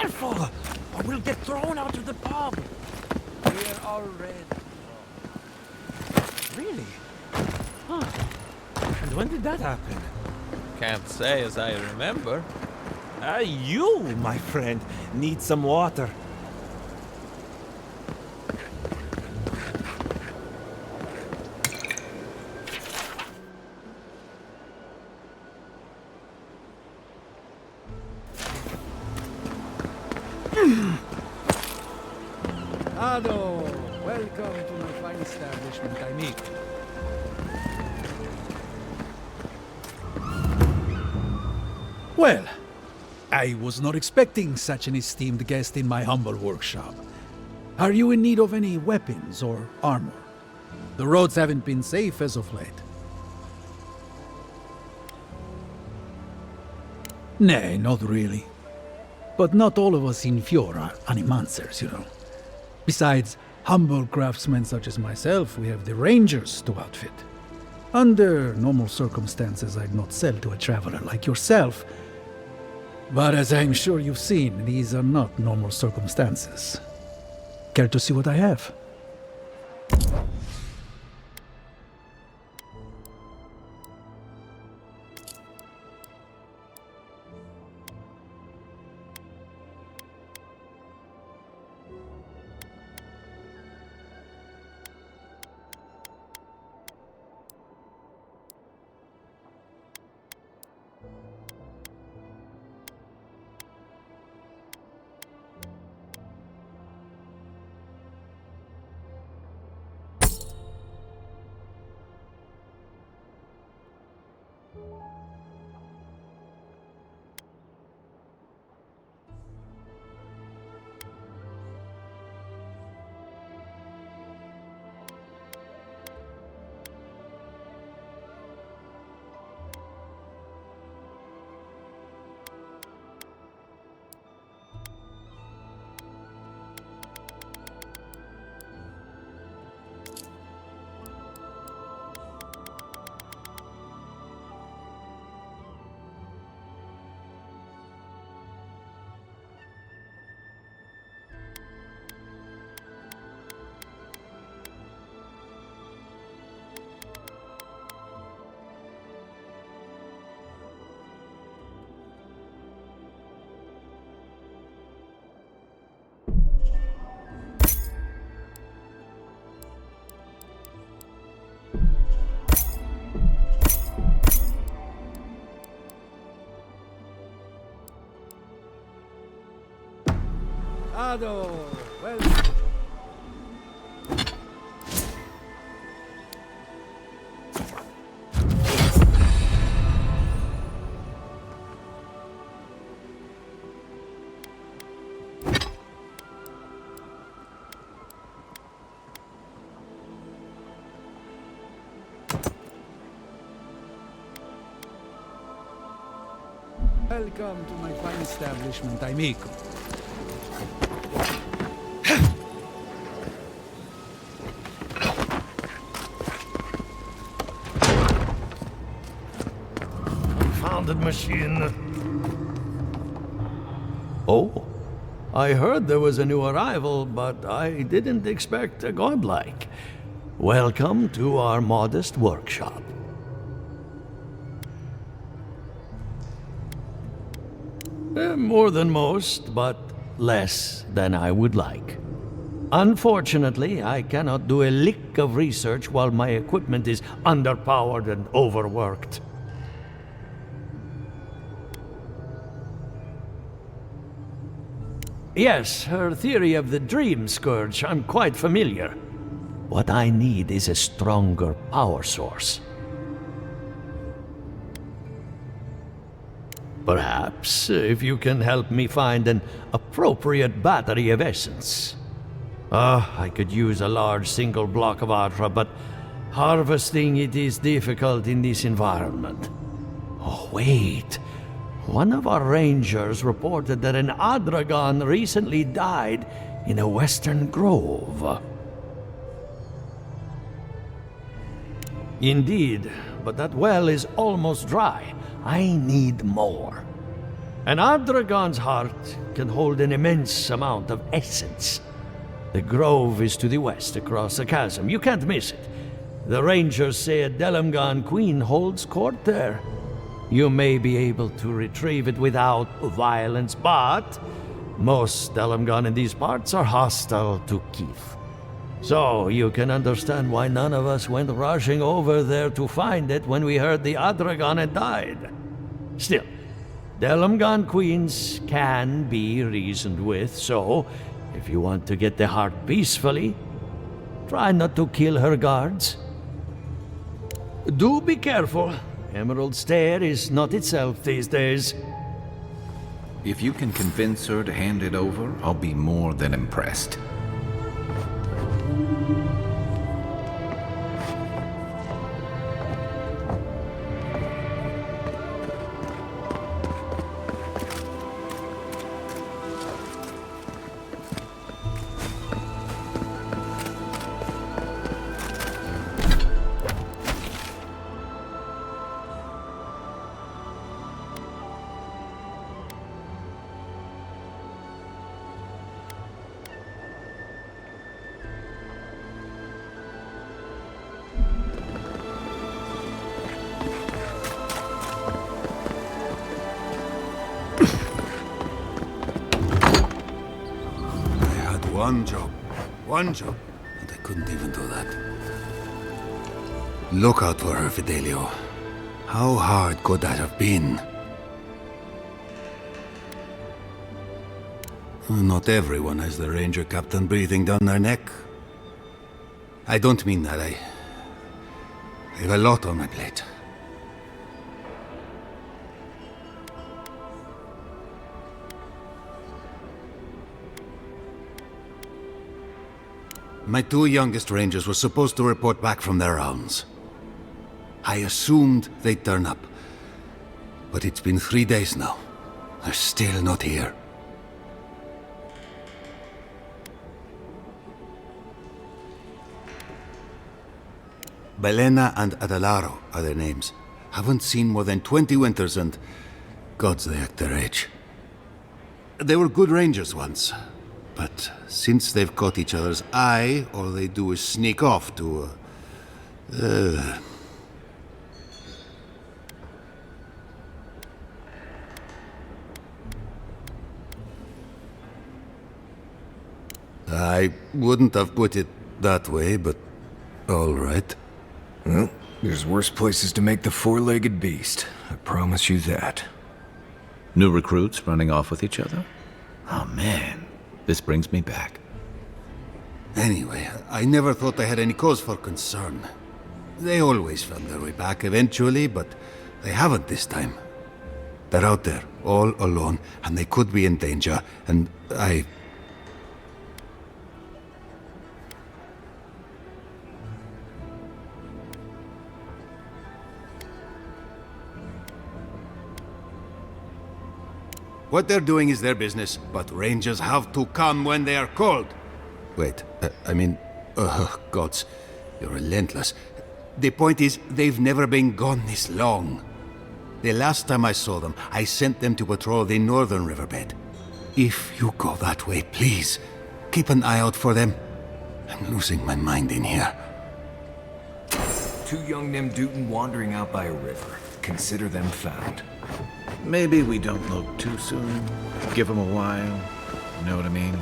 careful, or we'll get thrown out of the pub. We're already. Really? Huh. And when did that happen? Can't say as I remember. You, my friend, need some water. Ado, welcome to my fine establishment, I mean. Well, I was not expecting such an esteemed guest in my humble workshop. Are you in need of any weapons or armor? The roads haven't been safe as of late. Nay, not really. But not all of us in Fjord are animancers, you know. Besides humble craftsmen such as myself, we have the rangers to outfit. Under normal circumstances, I'd not sell to a traveler like yourself. But as I'm sure you've seen, these are not normal circumstances. Care to see what I have? Ado, well. Welcome to my fine establishment, amico. Machine. Oh, I heard there was a new arrival, but I didn't expect a godlike. Welcome to our modest workshop. More than most, but less than I would like. Unfortunately, I cannot do a lick of research while my equipment is underpowered and overworked. Yes, her theory of the dream scourge, I'm quite familiar. What I need is a stronger power source. Perhaps, if you can help me find an appropriate battery of essence. I could use a large single block of Atra, but harvesting it is difficult in this environment. Oh, wait. One of our rangers reported that an Adragon recently died in a western grove. Indeed, but that well is almost dry. I need more. An Adragon's heart can hold an immense amount of essence. The grove is to the west, across the chasm. You can't miss it. The rangers say a Delamgan queen holds court there. You may be able to retrieve it without violence, but most Delamgan in these parts are hostile to Keith. So you can understand why none of us went rushing over there to find it when we heard the Adragon had died. Still, Delamgan queens can be reasoned with, so if you want to get the heart peacefully, try not to kill her guards. Do be careful. Emerald Stair is not itself these days. If you can convince her to hand it over, I'll be more than impressed. One job, and I couldn't even do that. Look out for her, Fidelio. How hard could that have been? Not everyone has the ranger captain breathing down their neck. I don't mean that. I have a lot on my plate. My two youngest rangers were supposed to report back from their rounds. I assumed they'd turn up. But it's been 3 days now. They're still not here. Belena and Adelaro are their names. Haven't seen more than 20 winters and... gods, they act their age. They were good rangers once. But since they've caught each other's eye, all they do is sneak off to... I wouldn't have put it that way, but all right. Well, there's worse places to make the four-legged beast. I promise you that. New recruits running off with each other? Oh man, this brings me back. Anyway, I never thought I had any cause for concern. They always found their way back eventually, but they haven't this time. They're out there, all alone, and they could be in danger, and I... What they're doing is their business, but rangers have to come when they are called. Wait, gods, you're relentless. The point is, they've never been gone this long. The last time I saw them, I sent them to patrol the northern riverbed. If you go that way, please, keep an eye out for them. I'm losing my mind in here. Two young Nemdutin wandering out by a river. Consider them found. Maybe we don't look too soon. Give them a while. You know what I mean?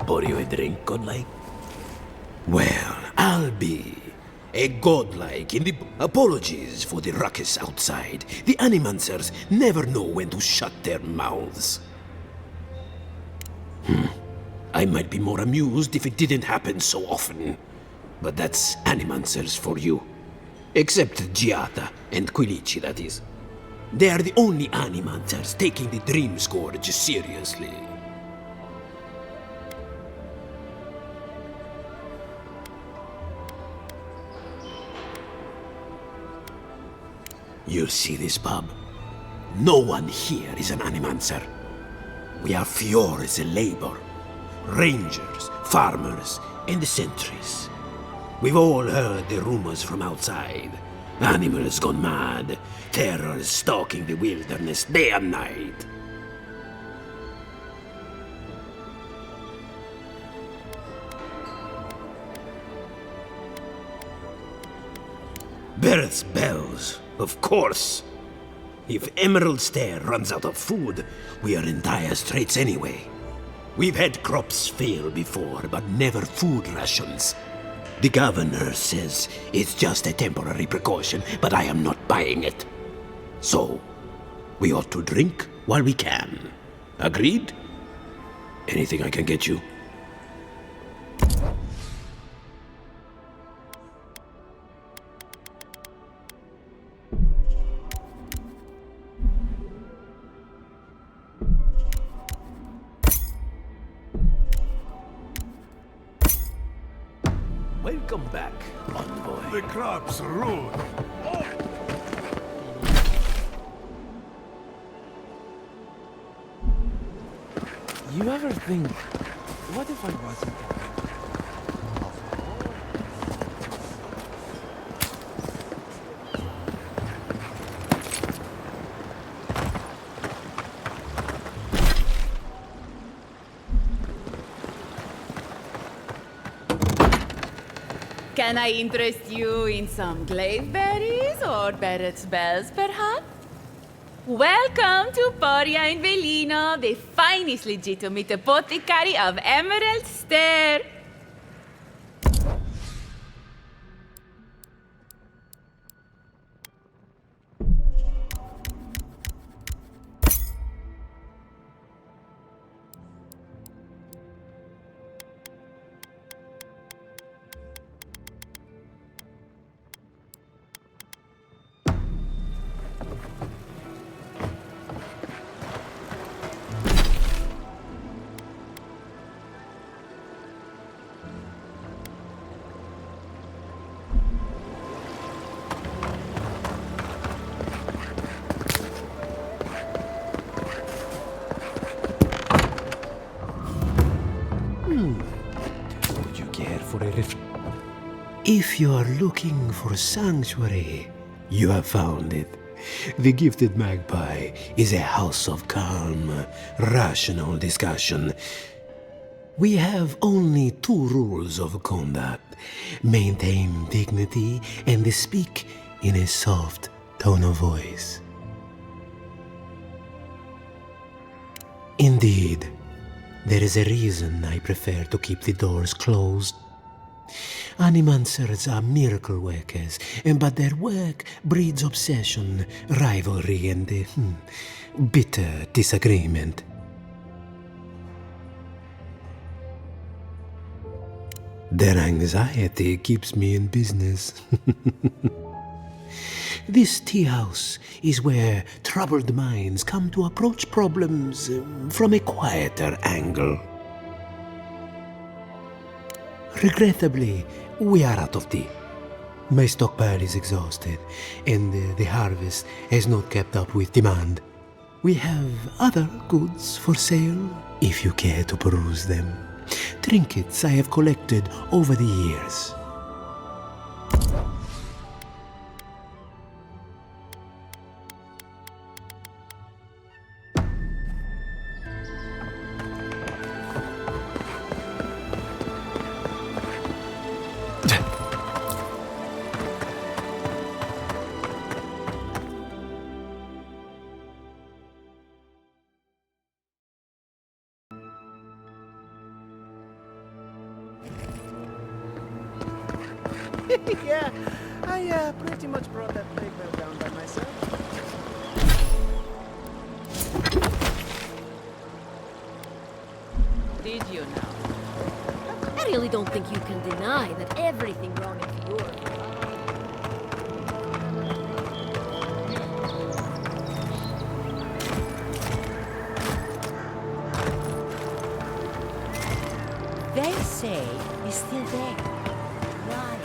Pour you a drink, godlike? Well, I'll be a godlike in the... Apologies for the ruckus outside. The Animancers never know when to shut their mouths. I might be more amused if it didn't happen so often. But that's Animancers for you. Except Giata and Quilici, that is. They are the only Animancers taking the Dream Scourge seriously. You see this pub? No one here is an Animancer. We are Fiores labor. Rangers, farmers, and the sentries. We've all heard the rumors from outside. Animals gone mad, terror stalking the wilderness day and night. Birth's bells, of course. If Emerald Stair runs out of food, we are in dire straits anyway. We've had crops fail before, but never food rations. The governor says it's just a temporary precaution, but I am not buying it. So, we ought to drink while we can. Agreed? Anything I can get you? Welcome back, envoy. The crops rule. You ever think, what if I wasn't? Can I interest you in some glaive berries or Barrett's bells, perhaps? Welcome to Poria in Velino, the finest legitimate apothecary of Emerald Stair. Would you care for a rift? If you are looking for sanctuary, you have found it. The Gifted Magpie is a house of calm, rational discussion. We have only 2 rules of conduct. Maintain dignity and speak in a soft tone of voice. Indeed, there is a reason I prefer to keep the doors closed. Animancers are miracle workers, but their work breeds obsession, rivalry, and bitter disagreement. Their anxiety keeps me in business. This tea house is where troubled minds come to approach problems from a quieter angle. Regrettably, we are out of tea. My stockpile is exhausted, and the harvest has not kept up with demand. We have other goods for sale, if you care to peruse them. Trinkets I have collected over the years. Yeah, I pretty much brought that plague bell down by myself. Did you now? I really don't think you can deny that everything wrong in Fiora. They say he's still there. Why?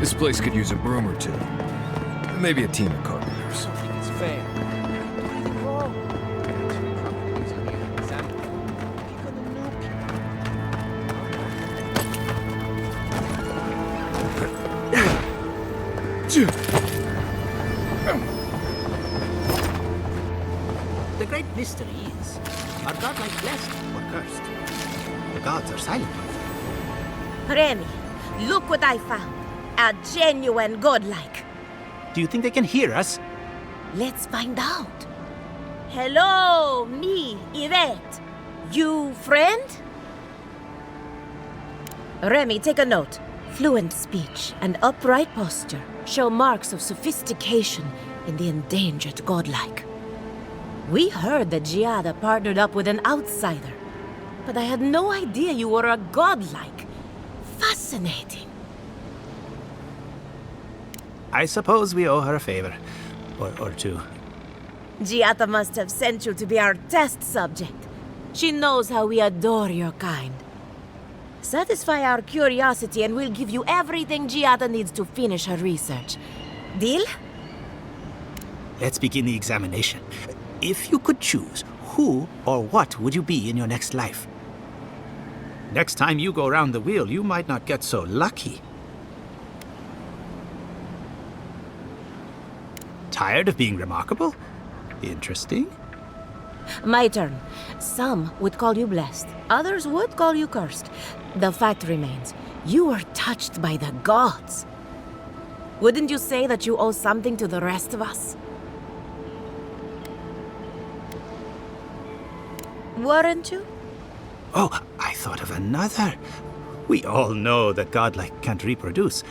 This place could use a broom or two. Maybe a team of carpenters. It's fair. The great mystery is, are godlike blessed or cursed? The gods are silent. Remy, look what I found. A genuine godlike. Do you think they can hear us? Let's find out. Hello, me, Yvette. You friend? Remy, take a note. Fluent speech and upright posture show marks of sophistication in the endangered godlike. We heard that Giada partnered up with an outsider, but I had no idea you were a godlike. Fascinating. I suppose we owe her a favor. Or two. Giada must have sent you to be our test subject. She knows how we adore your kind. Satisfy our curiosity and we'll give you everything Giada needs to finish her research. Deal? Let's begin the examination. If you could choose, who or what would you be in your next life? Next time you go round the wheel, you might not get so lucky. Tired of being remarkable? Interesting. My turn. Some would call you blessed. Others would call you cursed. The fact remains, you were touched by the gods. Wouldn't you say that you owe something to the rest of us? Weren't you? Oh, I thought of another. We all know that godlike can't reproduce.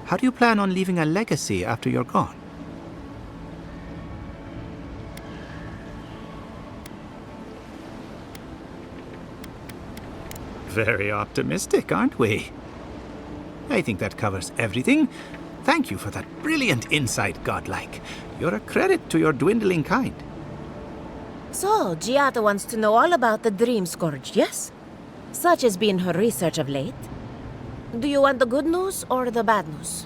How do you plan on leaving a legacy after you're gone? Very optimistic, aren't we? I think that covers everything. Thank you for that brilliant insight, godlike. You're a credit to your dwindling kind. So, Giada wants to know all about the Dream Scourge, yes? Such has been her research of late. Do you want the good news or the bad news?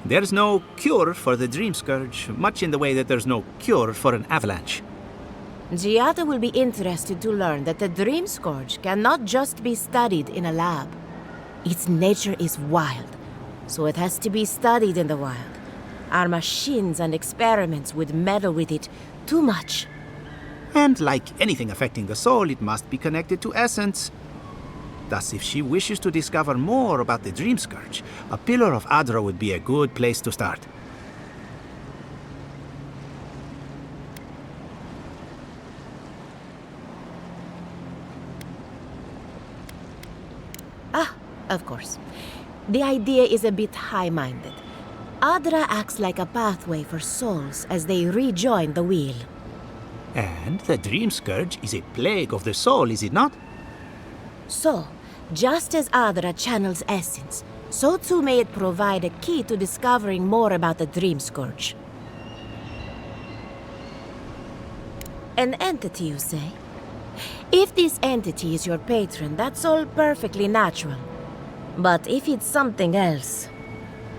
There's no cure for the Dream Scourge, much in the way that there's no cure for an avalanche. Giada will be interested to learn that the Dream Scourge cannot just be studied in a lab. Its nature is wild, so it has to be studied in the wild. Our machines and experiments would meddle with it too much. And like anything affecting the soul, it must be connected to essence. Thus, if she wishes to discover more about the Dream Scourge, a Pillar of Adra would be a good place to start. Of course. The idea is a bit high-minded. Adra acts like a pathway for souls as they rejoin the wheel. And the Dream Scourge is a plague of the soul, is it not? So, just as Adra channels essence, so too may it provide a key to discovering more about the Dream Scourge. An entity, you say? If this entity is your patron, that's all perfectly natural. But if it's something else,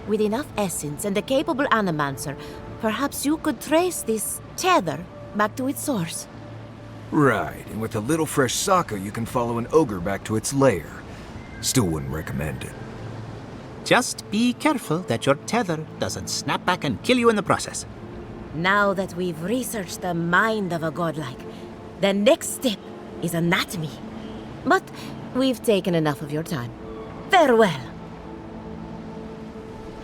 with enough essence and a capable animancer, perhaps you could trace this tether back to its source. Right, and with a little fresh sake, you can follow an ogre back to its lair. Still wouldn't recommend it. Just be careful that your tether doesn't snap back and kill you in the process. Now that we've researched the mind of a godlike, the next step is anatomy. But we've taken enough of your time. Farewell.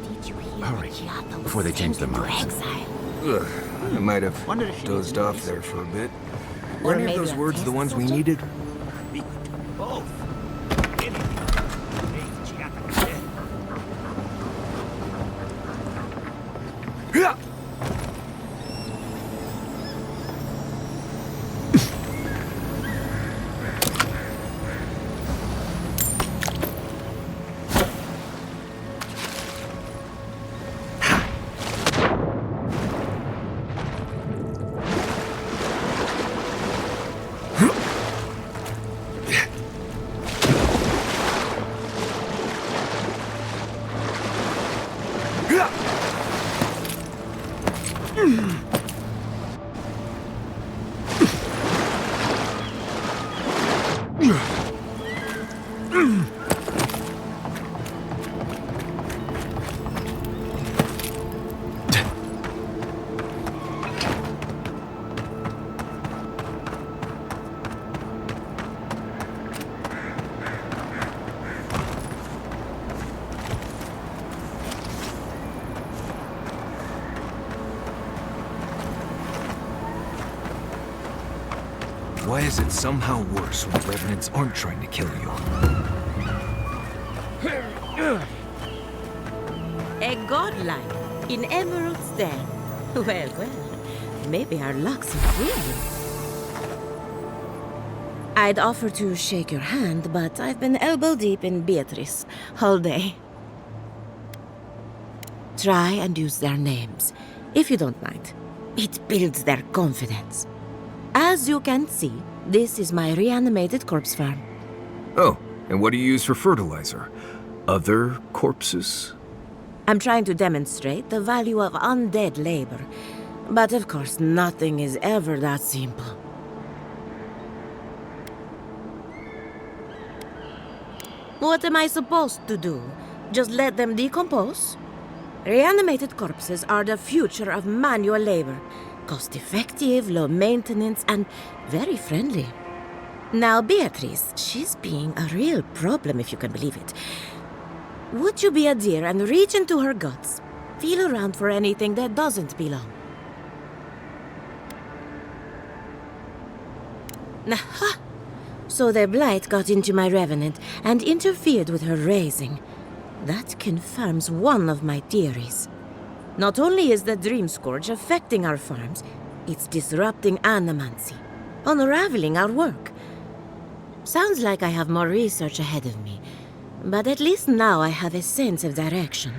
Did you hear Hurry, Giada was before they change their sent into minds. exile? Ugh, I might have Wonder if she dozed needs off to there for a bit. Or Were any of maybe those a words the test ones we subject? needed? We could do both. Anything. Hey, Giada, dead. Why is it somehow worse when revenants aren't trying to kill you? A godlike in Emerald's Den. Well, maybe our luck's improving. I'd offer to shake your hand, but I've been elbow deep in Beatrice all day. Try and use their names, if you don't mind. It builds their confidence. As you can see, this is my reanimated corpse farm. Oh, and what do you use for fertilizer? Other corpses? I'm trying to demonstrate the value of undead labor. But of course, nothing is ever that simple. What am I supposed to do? Just let them decompose? Reanimated corpses are the future of manual labor. Cost-effective, low maintenance, and very friendly. Now, Beatrice, she's being a real problem, if you can believe it. Would you be a dear and reach into her guts? Feel around for anything that doesn't belong. Aha! So the blight got into my revenant and interfered with her raising. That confirms one of my theories. Not only is the Dream Scourge affecting our farms, it's disrupting animancy, unraveling our work. Sounds like I have more research ahead of me, but at least now I have a sense of direction.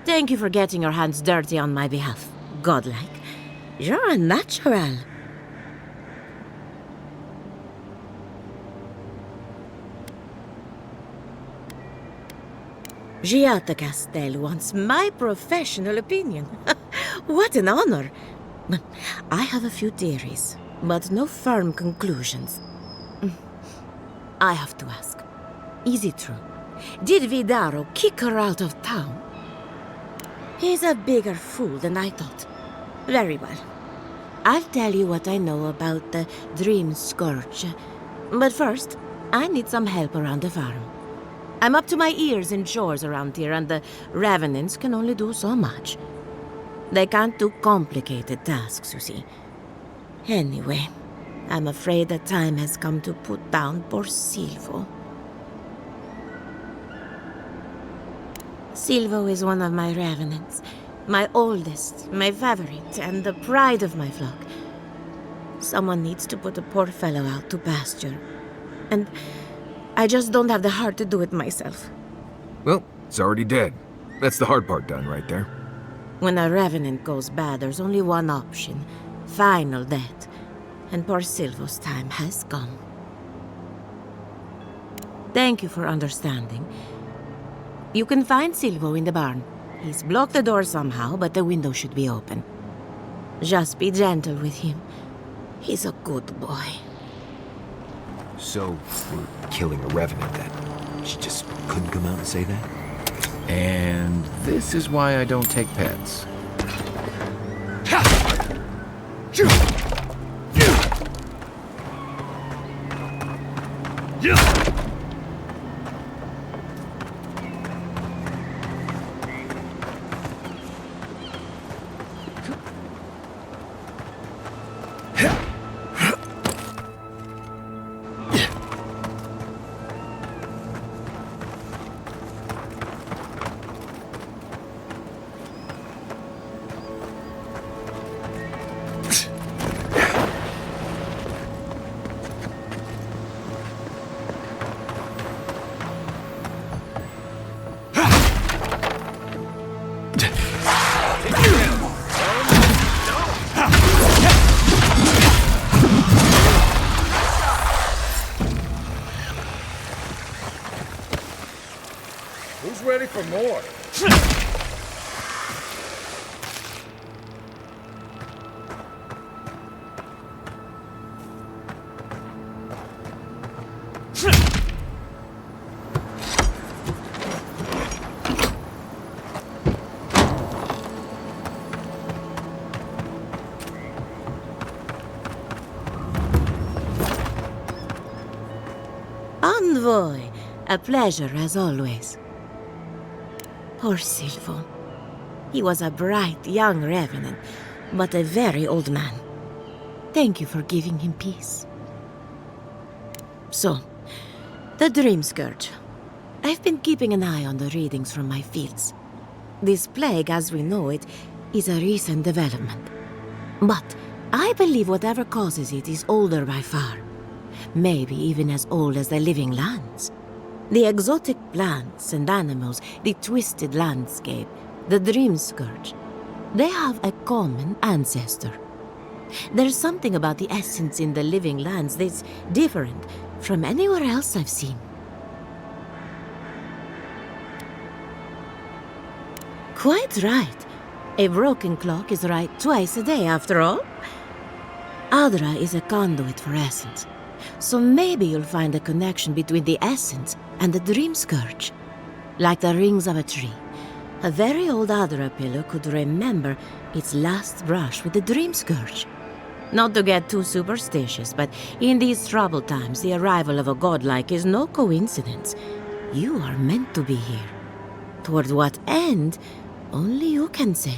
Thank you for getting your hands dirty on my behalf, godlike. You're a natural. Giata Castel wants my professional opinion. What an honor! I have a few theories, but no firm conclusions. I have to ask, is it true? Did Vidaro kick her out of town? He's a bigger fool than I thought. Very well. I'll tell you what I know about the Dream Scourge. But first, I need some help around the farm. I'm up to my ears in chores around here, and the Revenants can only do so much. They can't do complicated tasks, you see. Anyway, I'm afraid the time has come to put down poor Silvo. Silvo is one of my Revenants. My oldest, my favorite, and the pride of my flock. Someone needs to put the poor fellow out to pasture. And I just don't have the heart to do it myself. Well, it's already dead. That's the hard part done right there. When a revenant goes bad, there's only one option. Final death. And poor Silvo's time has come. Thank you for understanding. You can find Silvo in the barn. He's blocked the door somehow, but the window should be open. Just be gentle with him. He's a good boy. So, we're killing a revenant then? She just couldn't come out and say that? And this is why I don't take pets. Who's ready for more? Envoy, a pleasure as always. Poor Silvo. He was a bright young revenant, but a very old man. thank you for giving him peace. So, the Dream Scourge. I've been keeping an eye on the readings from my fields. This plague, as we know it, is a recent development. But I believe whatever causes it is older by far. Maybe even as old as the living lands. The exotic plants and animals, the twisted landscape, the Dream Scourge. They have a common ancestor. There's something about the essence in the living lands that's different from anywhere else I've seen. Quite right. A broken clock is right twice a day, after all. Adra is a conduit for essence. So maybe you'll find a connection between the essence and the Dream Scourge. Like the rings of a tree. A very old Adra pillar could remember its last brush with the Dream Scourge. Not to get too superstitious, but in these troubled times, the arrival of a godlike is no coincidence. You are meant to be here. Toward what end, only you can say.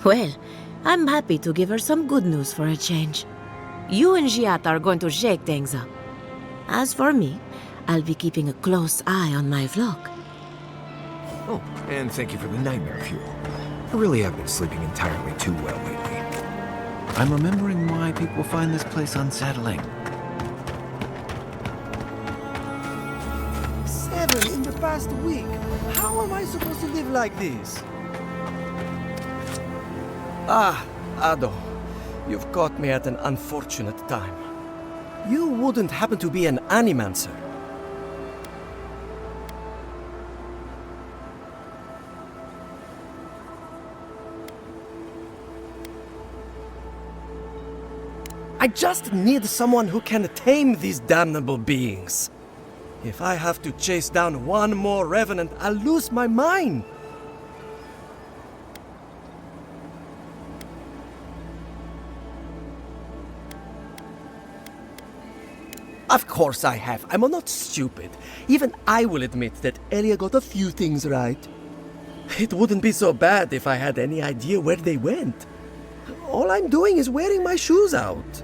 Well, I'm happy to give her some good news for a change. You and Giat are going to shake things up. As for me, I'll be keeping a close eye on my flock. Oh, and thank you for the nightmare fuel. I really have been sleeping entirely too well lately. I'm remembering why people find this place unsettling. 7 in the past week. How am I supposed to live like this? Ah, Ado. You've caught me at an unfortunate time. You wouldn't happen to be an animancer? I just need someone who can tame these damnable beings. If I have to chase down one more revenant, I'll lose my mind. Of course I have. I'm not stupid. Even I will admit that Elia got a few things right. It wouldn't be so bad if I had any idea where they went. All I'm doing is wearing my shoes out.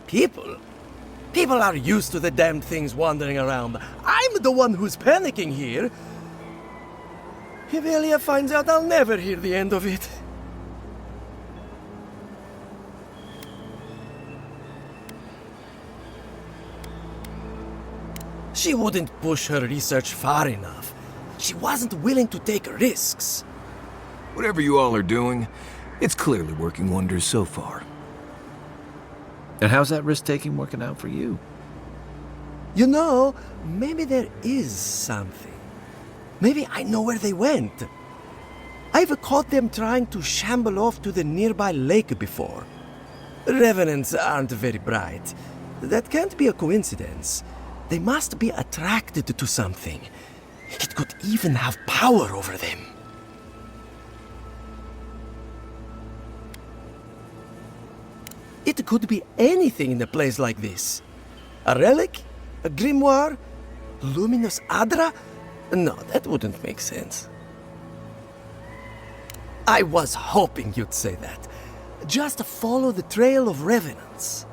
People are used to the damned things wandering around. I'm the one who's panicking here. If Elia finds out, I'll never hear the end of it. She wouldn't push her research far enough. She wasn't willing to take risks. Whatever you all are doing, it's clearly working wonders so far. And how's that risk-taking working out for you? You know, maybe there is something. Maybe I know where they went. I've caught them trying to shamble off to the nearby lake before. Revenants aren't very bright. That can't be a coincidence. They must be attracted to something. It could even have power over them. It could be anything in a place like this. A relic? A grimoire? Luminous Adra? No, that wouldn't make sense. I was hoping you'd say that. Just follow the trail of revenants.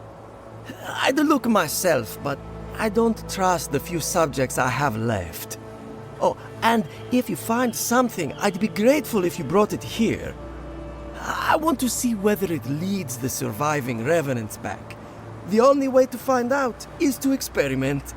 I'd look myself, but I don't trust the few subjects I have left. Oh, and if you find something, I'd be grateful if you brought it here. I want to see whether it leads the surviving revenants back. The only way to find out is to experiment.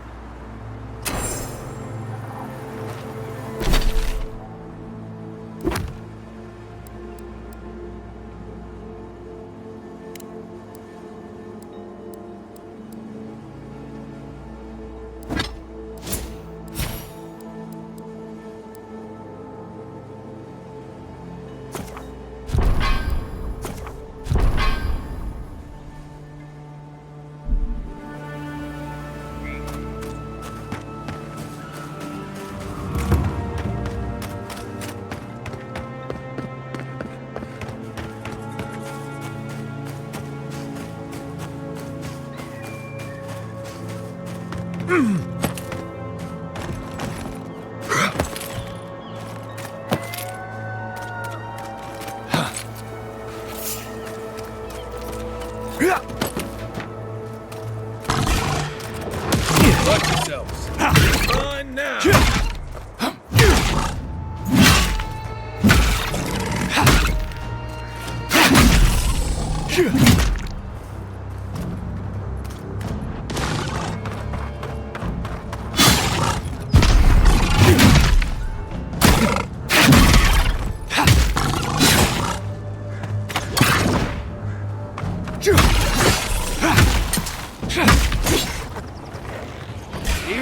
Here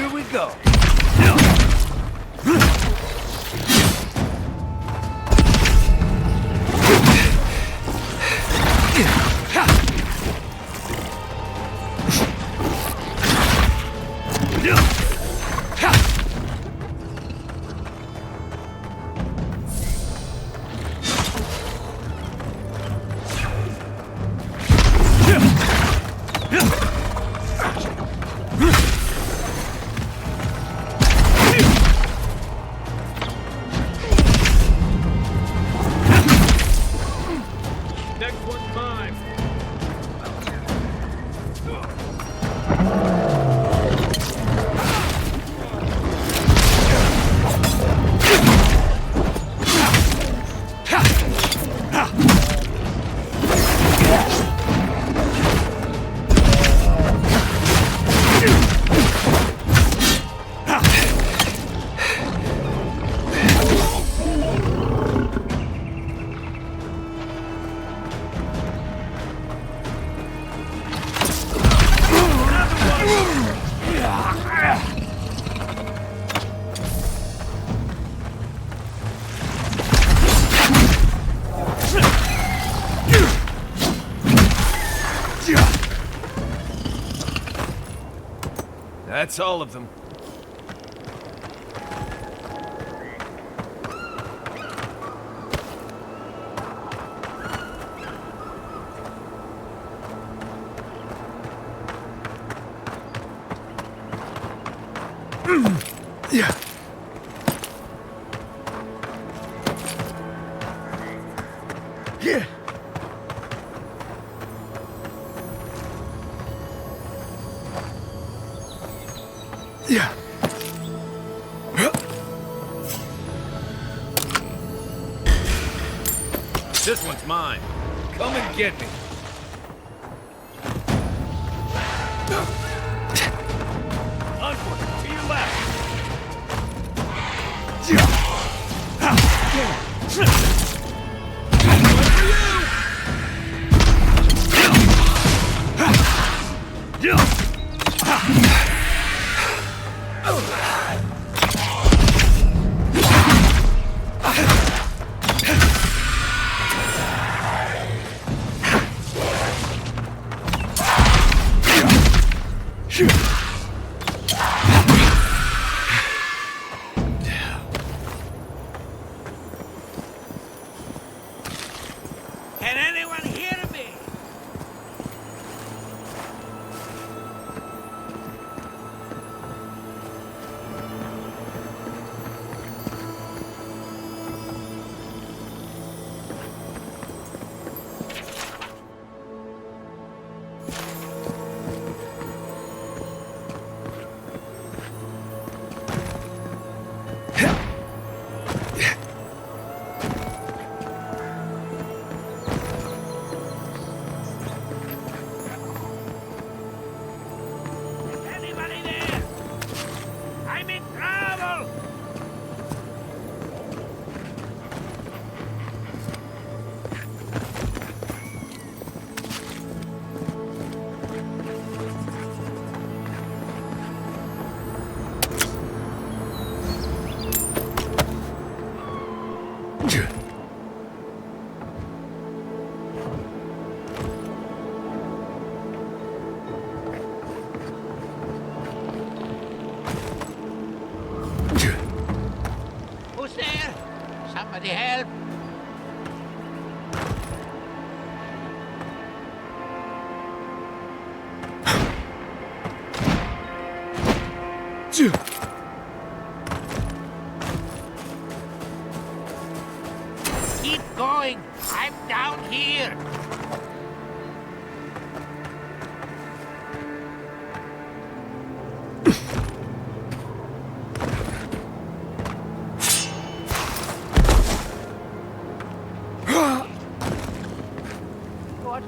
we go. That's all of them. Yeah. Yeah. Yeah. This one's mine. Come and get me. Onward, to your left. Can anyone hear me? Anybody there? I'm in trouble! Who's there? Somebody help! Keep going! I'm down here! What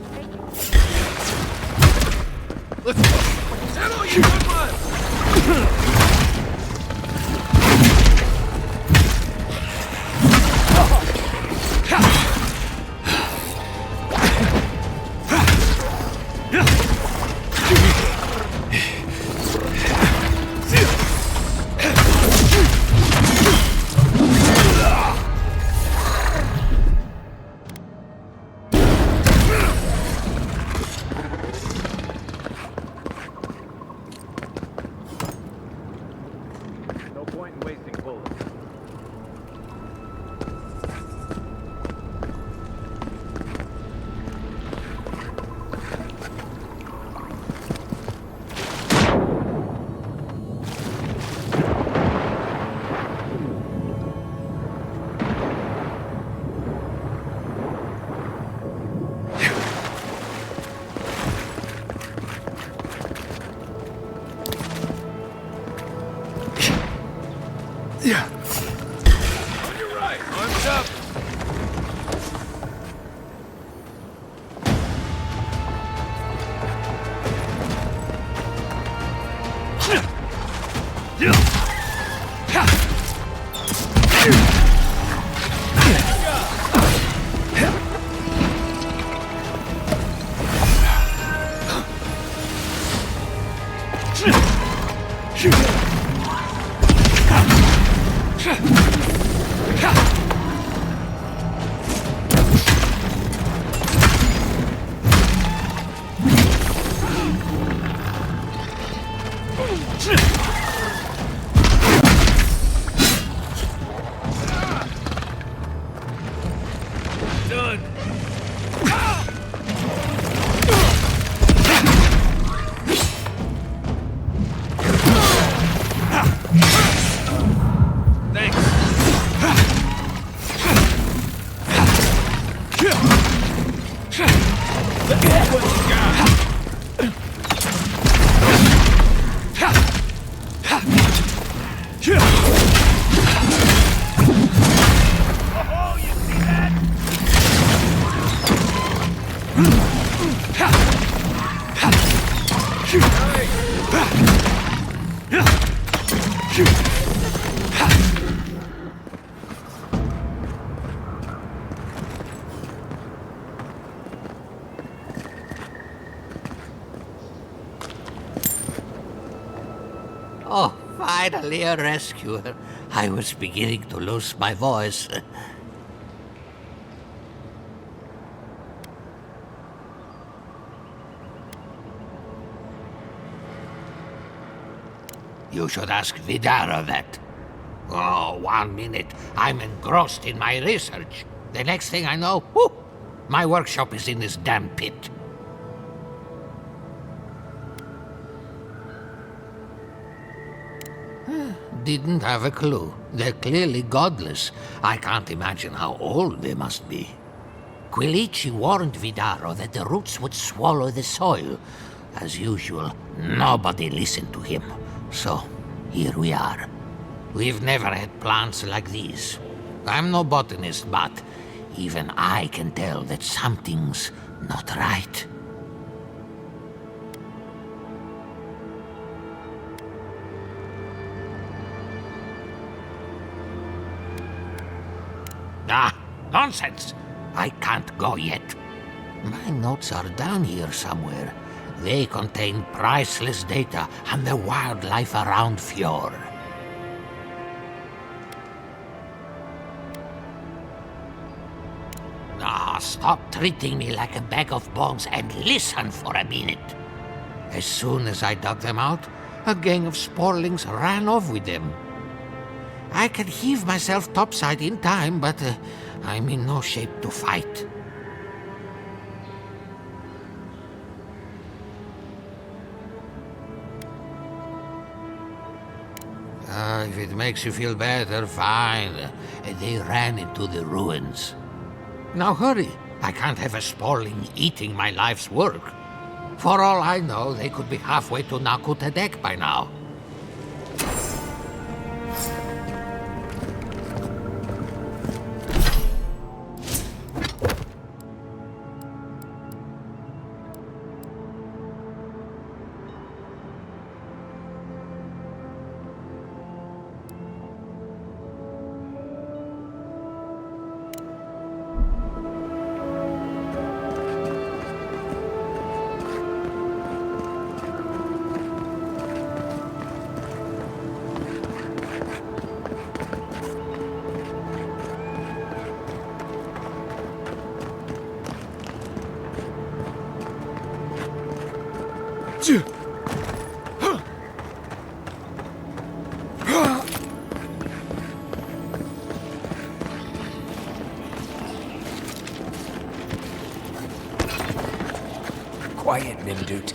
Settle, you good one! Yeah. On your right, arms up. Oh, finally a rescuer. I was beginning to lose my voice. You should ask Vidara that. Oh, 1 minute. I'm engrossed in my research. The next thing I know, whoop, my workshop is in this damn pit. Didn't have a clue. They're clearly godless. I can't imagine how old they must be. Quilici warned Vidaro that the roots would swallow the soil. As usual, nobody listened to him. So, here we are. We've never had plants like these. I'm no botanist, but even I can tell that something's not right. Ah, nonsense! I can't go yet. My notes are down here somewhere. They contain priceless data on the wildlife around Fjord. Ah, stop treating me like a bag of bones and listen for a minute. As soon as I dug them out, a gang of sporlings ran off with them. I can heave myself topside in time, but I'm in no shape to fight. If it makes you feel better, fine. They ran into the ruins. Now hurry. I can't have a sporling eating my life's work. For all I know, they could be halfway to Nakutadek by now. Quiet, Mindut.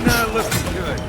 Not looking good.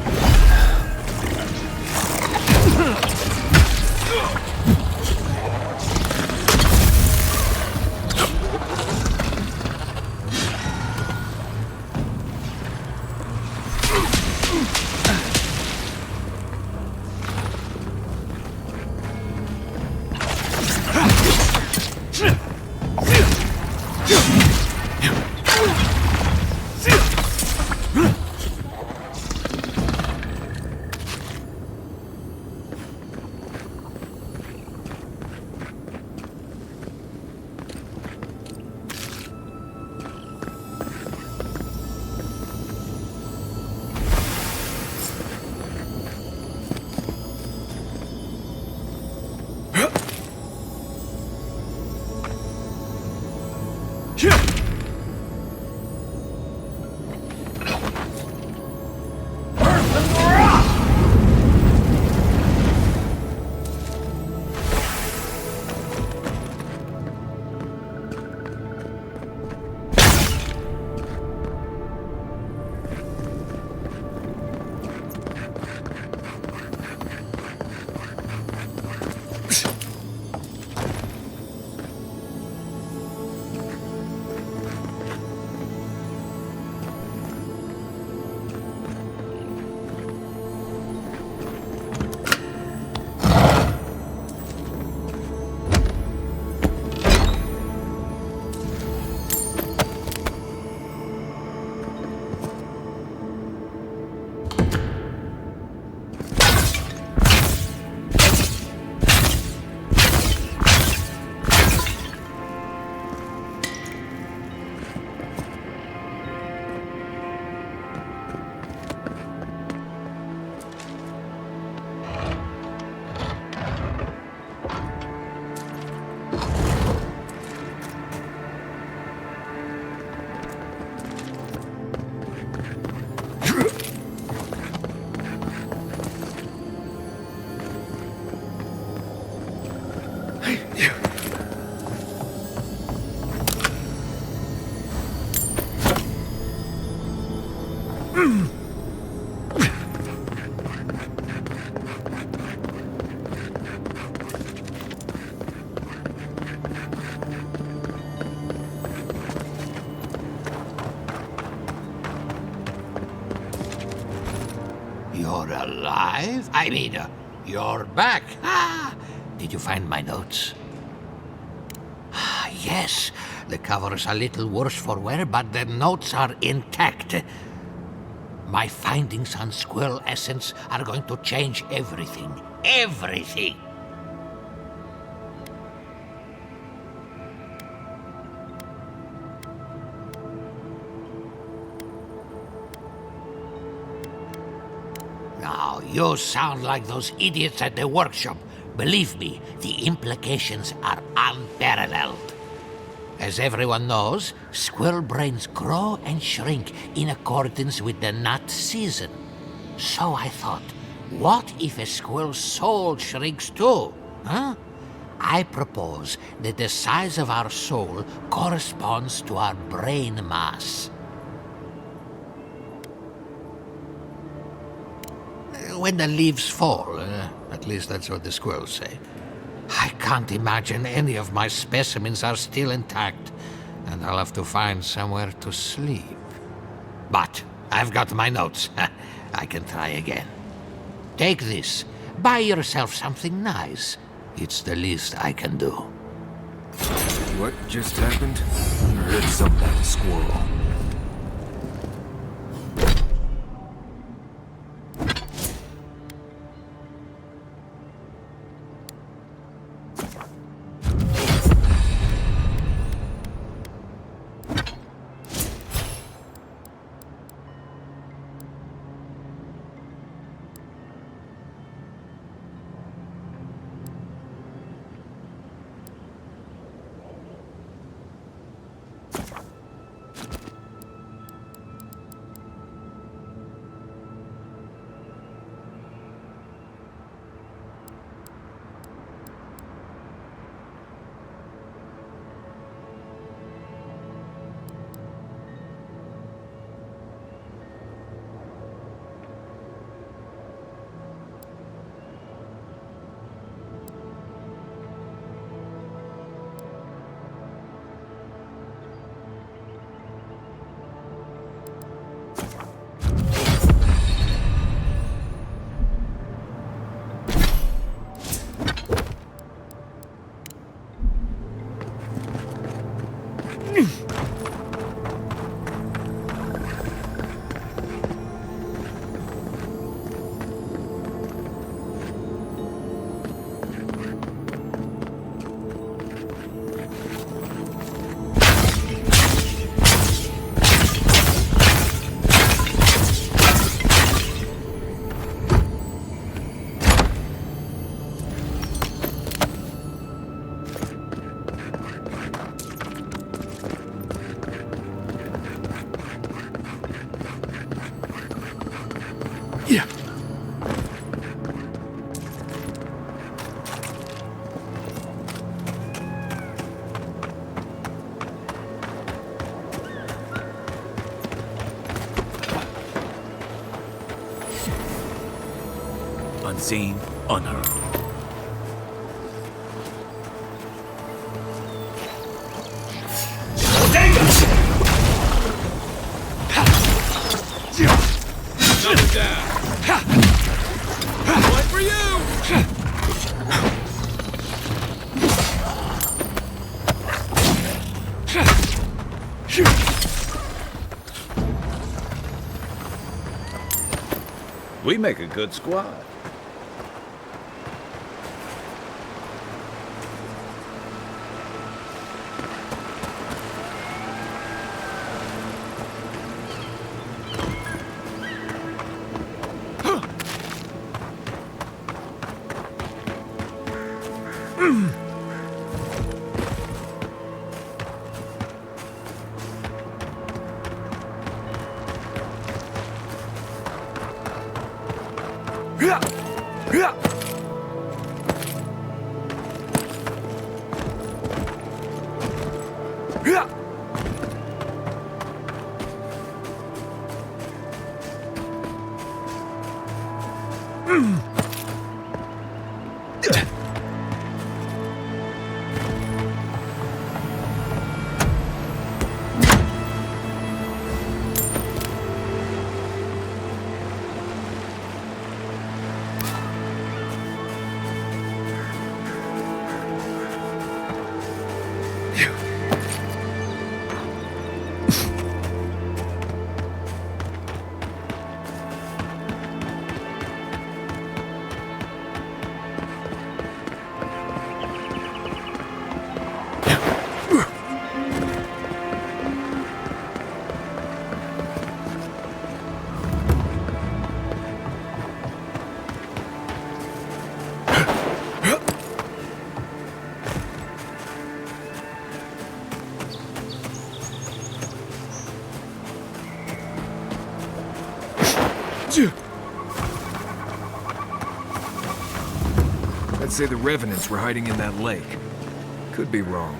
You're alive? I mean, you're back. Ah, did you find my notes? Ah, yes. The cover's a little worse for wear, but the notes are intact. My findings on squirrel essence are going to change everything. Everything! Now, you sound like those idiots at the workshop. Believe me, the implications are unparalleled. As everyone knows, squirrel brains grow and shrink in accordance with the nut season. So I thought, what if a squirrel's soul shrinks too? Huh? I propose that the size of our soul corresponds to our brain mass. When the leaves fall, at least that's what the squirrels say. I can't imagine any of my specimens are still intact, and I'll have to find somewhere to sleep. But I've got my notes. I can try again. Take this. Buy yourself something nice. It's the least I can do. What just happened? I heard something about a squirrel. unseen, unheard. Shut it down! One for you! We make a good squad. I'd say the revenants were hiding in that lake. Could be wrong.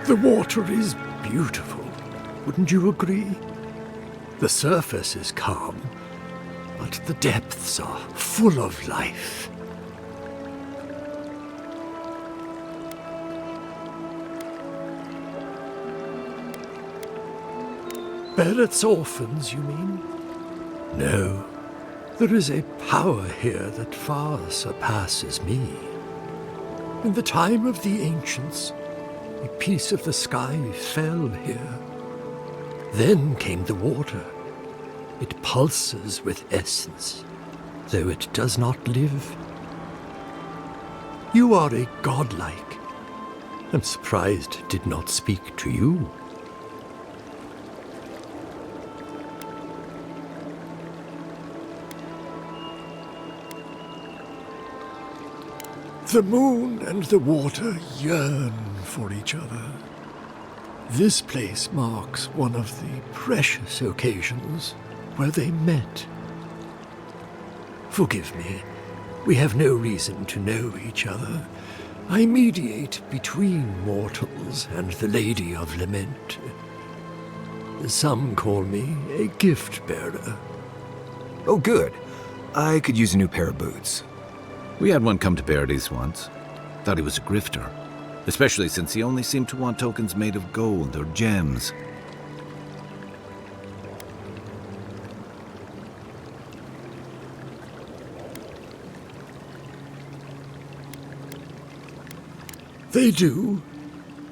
The water is beautiful, wouldn't you agree? The surface is calm, but the depths are full of life. Barrett's orphans, you mean? No, there is a power here that far surpasses me. In the time of the ancients, a piece of the sky fell here. Then came the water. It pulses with essence, though it does not live. You are a godlike. I'm surprised it did not speak to you. The moon and the water yearn for each other. This place marks one of the precious occasions where they met. Forgive me, we have no reason to know each other. I mediate between mortals and the Lady of Lament. Some call me a gift-bearer. Oh, good. I could use a new pair of boots. We had one come to Paradise once. Thought he was a grifter. Especially since he only seemed to want tokens made of gold or gems. They do,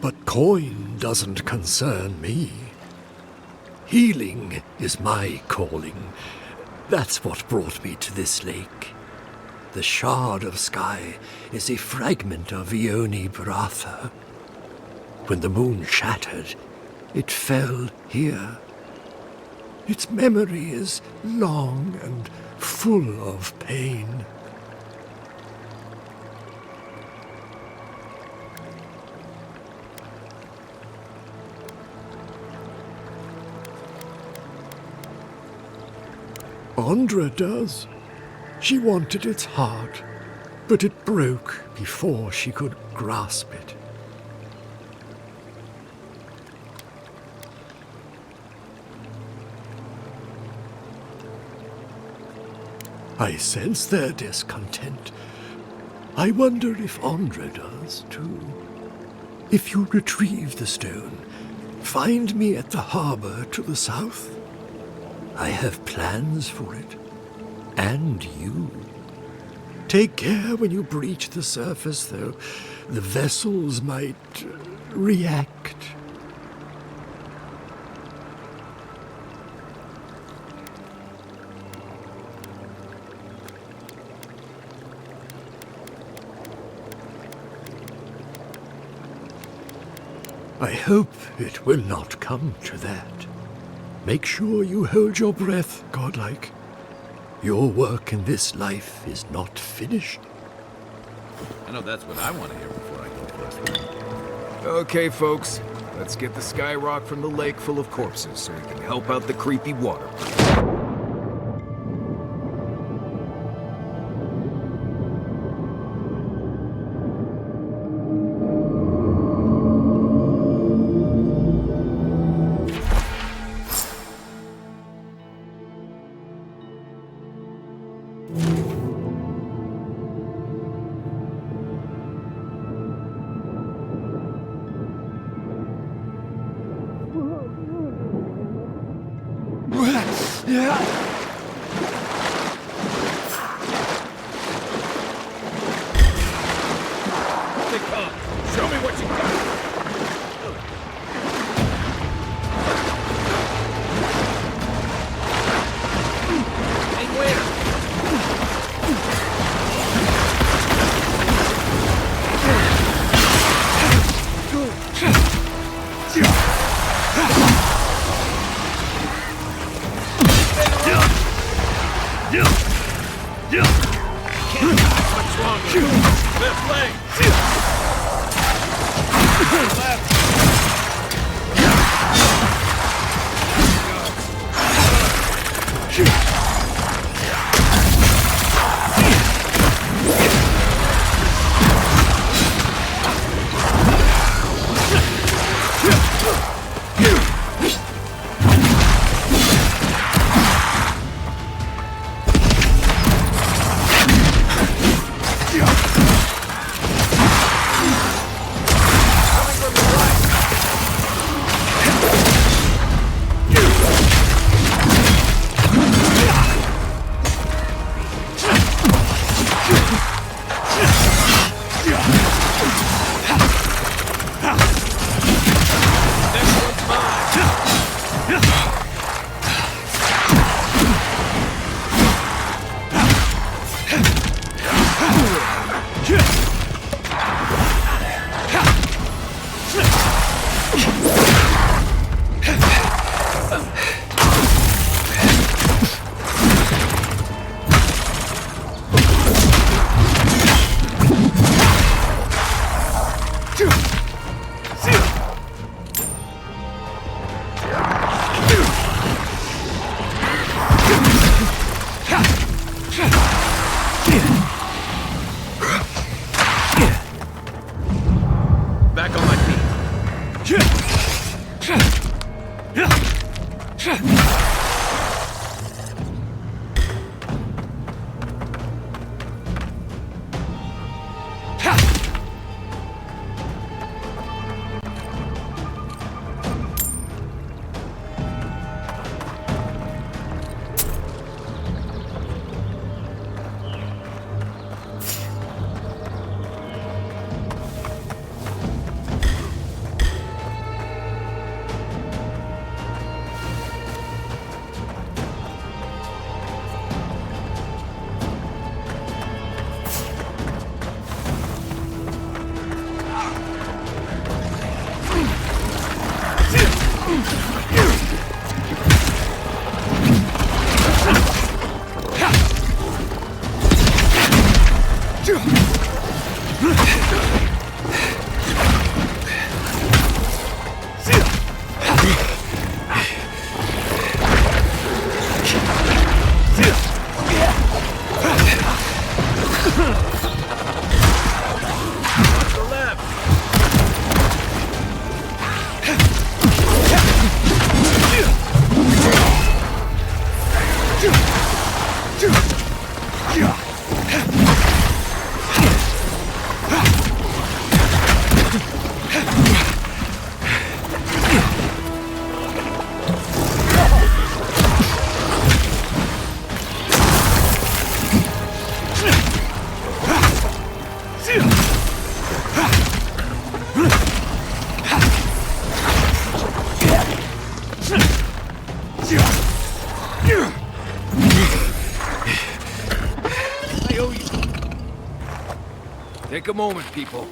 but coin doesn't concern me. Healing is my calling. That's what brought me to this lake. The shard of sky is a fragment of Ione Bratha. When the moon shattered, it fell here. Its memory is long and full of pain. Andra does. She wanted its heart, but it broke before she could grasp it. I sense their discontent. I wonder if Andra does, too. If you retrieve the stone, find me at the harbor to the south. I have plans for it. And you. Take care when you breach the surface, though. The vessels might react. I hope it will not come to that. Make sure you hold your breath, godlike. Your work in this life is not finished. I know that's what I want to hear before I go to rest. Okay, folks. Let's get the sky rock from the lake full of corpses so we can help out the creepy water. I owe you. Take a moment, people.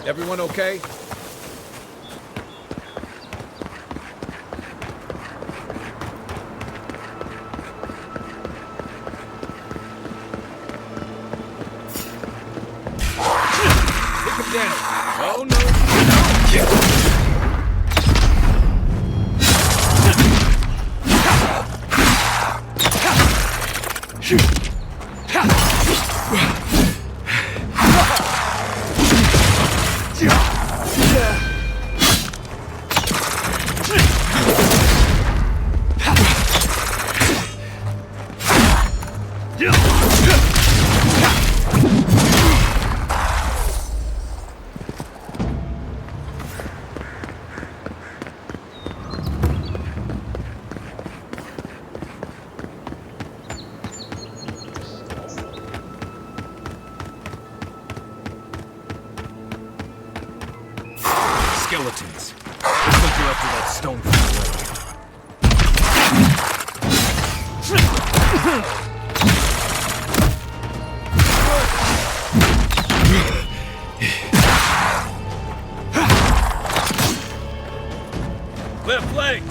Everyone okay? Pick him down. Oh no. Skeletons. I think you're up to that stone from the way. Left leg!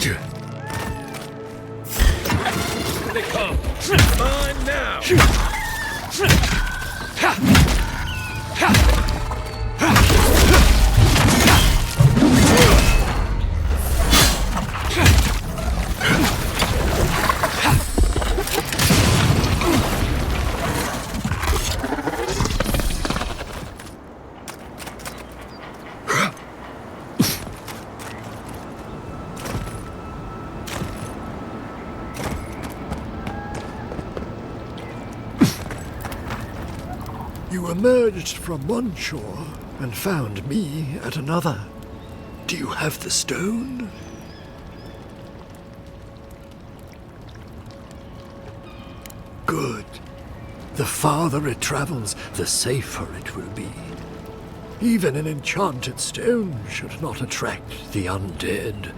Here they come. Mine now. You emerged from one shore and found me at another. Do you have the stone? Good. The farther it travels, the safer it will be. Even an enchanted stone should not attract the undead.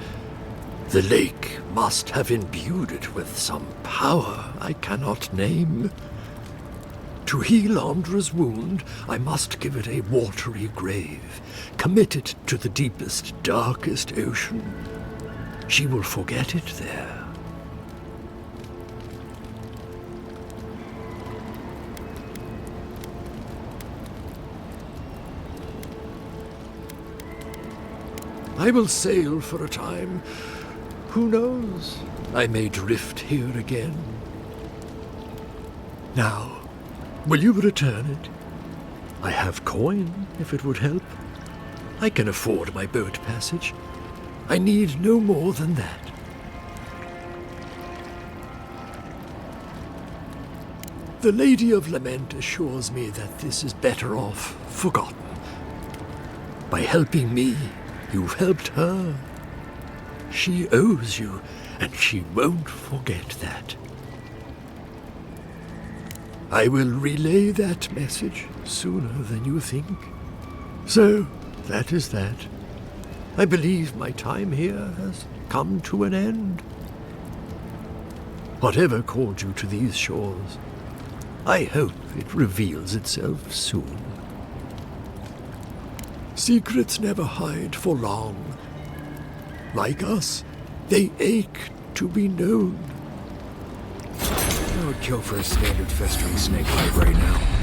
The lake must have imbued it with some power I cannot name. To heal Andra's wound, I must give it a watery grave, commit it to the deepest, darkest ocean. She will forget it there. I will sail for a time. Who knows? I may drift here again. Now, will you return it? I have coin, if it would help. I can afford my boat passage. I need no more than that. The Lady of Lament assures me that this is better off forgotten. By helping me, you've helped her. She owes you, and she won't forget that. I will relay that message sooner than you think. So, that is that. I believe my time here has come to an end. Whatever called you to these shores, I hope it reveals itself soon. Secrets never hide for long. Like us, they ache to be known. I would kill for a standard festering snake bite right now.